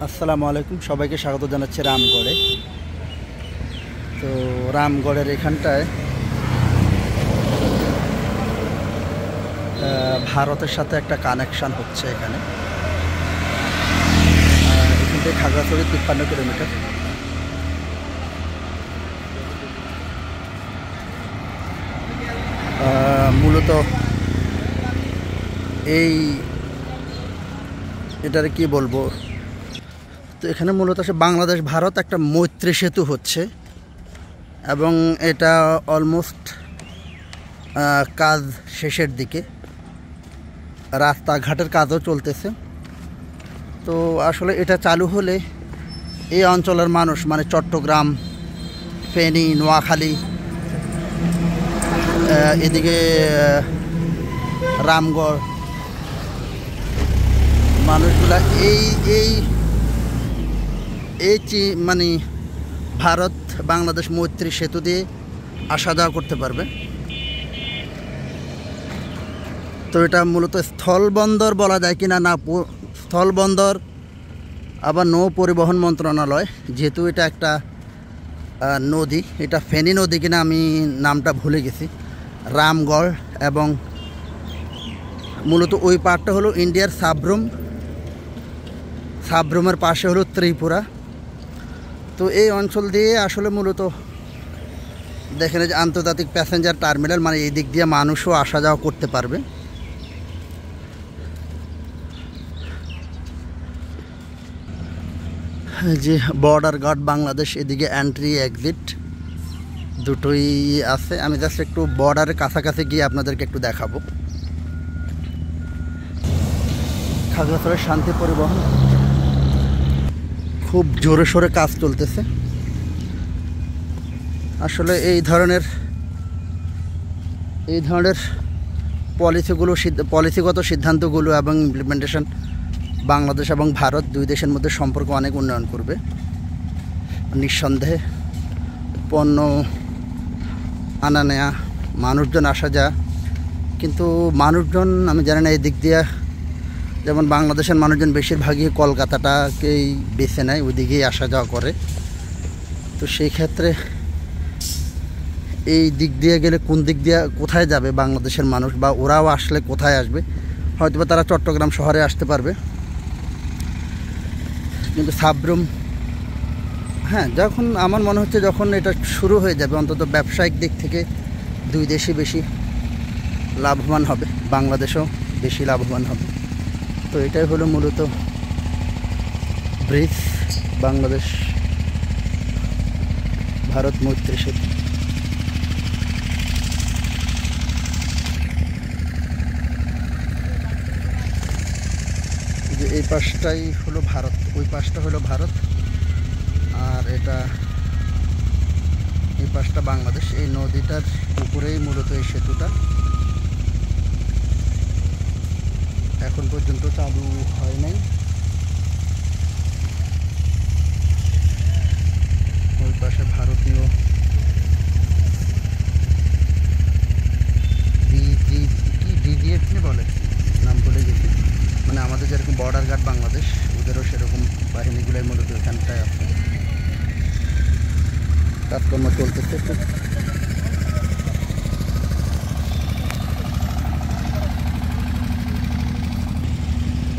আসসালামু আলাইকুম, সবাইকে স্বাগত জানাচ্ছি রামগড়ে। তো রামগড়ের এখানটায় ভারতের সাথে একটা কানেকশান হচ্ছে। এখানে এখান থেকে খাগড়াছড়ি 53 কিলোমিটার। মূলত এটার কি বলবো, তো এখানে মূলত বাংলাদেশ ভারত একটা মৈত্রী সেতু হচ্ছে এবং এটা অলমোস্ট কাজ শেষের দিকে, রাস্তাঘাটের কাজও চলতেছে। তো আসলে এটা চালু হলে এই অঞ্চলের মানুষ মানে চট্টগ্রাম, ফেনী, নোয়াখালী, এদিকে রামগড় মানুষগুলা মানে ভারত বাংলাদেশ মৈত্রী সেতু দিয়ে আসা যাওয়া করতে পারবে। তো এটা মূলত স্থলবন্দর বলা যায় কিনা না, স্থলবন্দর আবার নৌ পরিবহন মন্ত্রণালয়, যেহেতু এটা একটা নদী, এটা ফেনী নদী কিনা আমি নামটা ভুলে গেছি। রামগড় এবং মূলত ওই পার্টটা হলো ইন্ডিয়ার সাবরুমের পাশে হলো ত্রিপুরা। তো এই অঞ্চল দিয়ে আসলে মূলত দেখেন যে আন্তর্জাতিক প্যাসেঞ্জার টার্মিনাল, মানে এই দিক দিয়ে মানুষও আসা যাওয়া করতে পারবে। যে বর্ডার গার্ড বাংলাদেশ, এদিকে এন্ট্রি এক্সিট দুটোই আছে। আমি জাস্ট একটু বর্ডারের কাছাকাছি গিয়ে আপনাদেরকে একটু দেখাবো। খাগড়াছড়ির শান্তি পরিবহন খুব জোরে সোরে কাজ চলতেছে। আসলে এই ধরনের পলিসিগত সিদ্ধান্তগুলো এবং ইমপ্লিমেন্টেশন বাংলাদেশ এবং ভারত দুই দেশের মধ্যে সম্পর্ক অনেক উন্নয়ন করবে নিঃসন্দেহে। পণ্য আনা নেয়া, মানুষজন আসা যা, কিন্তু মানুষজন আমি জানি না এই দিক দিয়ে, যেমন বাংলাদেশের মানুষজন বেশিরভাগই কলকাতাটাকেই বেছে নেয়, ওই দিকেই আসা যাওয়া করে। তো সেই ক্ষেত্রে এই দিক দিয়ে গেলে কোন দিক দিয়ে কোথায় যাবে বাংলাদেশের মানুষ, বা ওরাও আসলে কোথায় আসবে? হয়তো বা তারা চট্টগ্রাম শহরে আসতে পারবে, কিন্তু সাবরুম, হ্যাঁ, যখন আমার মনে হচ্ছে যখন এটা শুরু হয়ে যাবে, অন্তত ব্যবসায়িক দিক থেকে দুই দেশই বেশি লাভবান হবে, বাংলাদেশও বেশি লাভবান হবে। তো এটাই হলো মূলত ব্রিজ বাংলাদেশ ভারত মৈত্রী সেতু। যে এই পাশটাই হলো ভারত, ওই পাশটা হলো ভারত, আর এই পাশটা বাংলাদেশ। এই নদীটার উপরেই মূলত এই সেতুটা এখন পর্যন্ত চালু হয় নাই। ওই পাশে ভারতীয় ডিজিএফ বলে, নাম বলে গেছি, মানে আমাদের যেরকম বর্ডার গার্ড বাংলাদেশ, ওদেরও সেরকম বাহিনীগুলোই মূলত এখানটায় আছে, কাজকর্ম চলতেছে।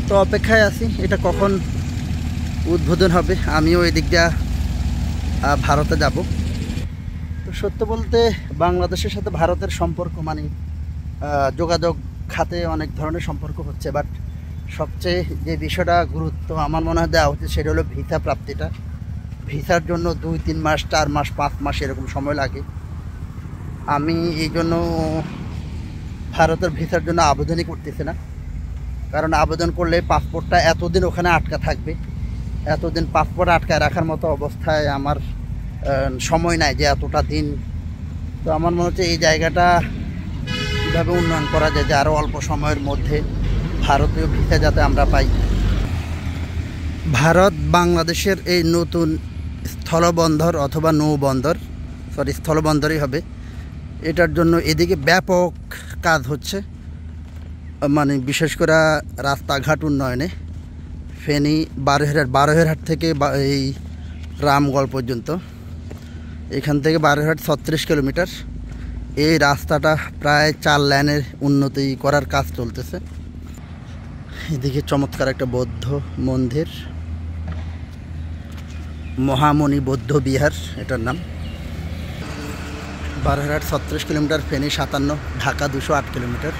তো অপেক্ষায় আছি এটা কখন উদ্বোধন হবে। আমিও এই দিক দিয়ে ভারতে যাব। তো সত্য বলতে বাংলাদেশের সাথে ভারতের সম্পর্ক মানে যোগাযোগ খাতে অনেক ধরনের সম্পর্ক হচ্ছে, বাট সবচেয়ে যে বিষয়টা গুরুত্ব আমার মনে হয় দেওয়া উচিত সেটা হলো ভিসা প্রাপ্তিটা। ভিসার জন্য 2-3 মাস, 4 মাস, 5 মাস এরকম সময় লাগে। আমি এই জন্য ভারতের ভিসার জন্য আবেদনই করতেছি না, কারণ আবেদন করলে পাসপোর্টটা এতদিন ওখানে আটকা থাকবে। এতদিন পাসপোর্ট আটকায় রাখার মতো অবস্থায় আমার সময় নাই যে এতটা দিন। তো আমার মনে হচ্ছে এই জায়গাটা কীভাবে উন্নয়ন করা যায়, যে আরও অল্প সময়ের মধ্যে ভারতীয় ভিসা যাতে আমরা পাই। ভারত বাংলাদেশের এই নতুন স্থলবন্দর অথবা নৌবন্দর, স্থলবন্দরই হবে, এটার জন্য এদিকে ব্যাপক কাজ হচ্ছে, মানে বিশেষ করে রাস্তাঘাট উন্নয়নে ফেনী বারোহেরহাট থেকে এই রামগড় পর্যন্ত। এখান থেকে বারোহেরহাট 36 কিলোমিটার। এই রাস্তাটা প্রায় 4 লেনের উন্নতি করার কাজ চলতেছে। এদিকে চমৎকার একটা বৌদ্ধ মন্দির, মহামণি বৌদ্ধ বিহার এটার নাম। বারোহেরহাট 36 কিলোমিটার, ফেনী 57, ঢাকা 208 কিলোমিটার।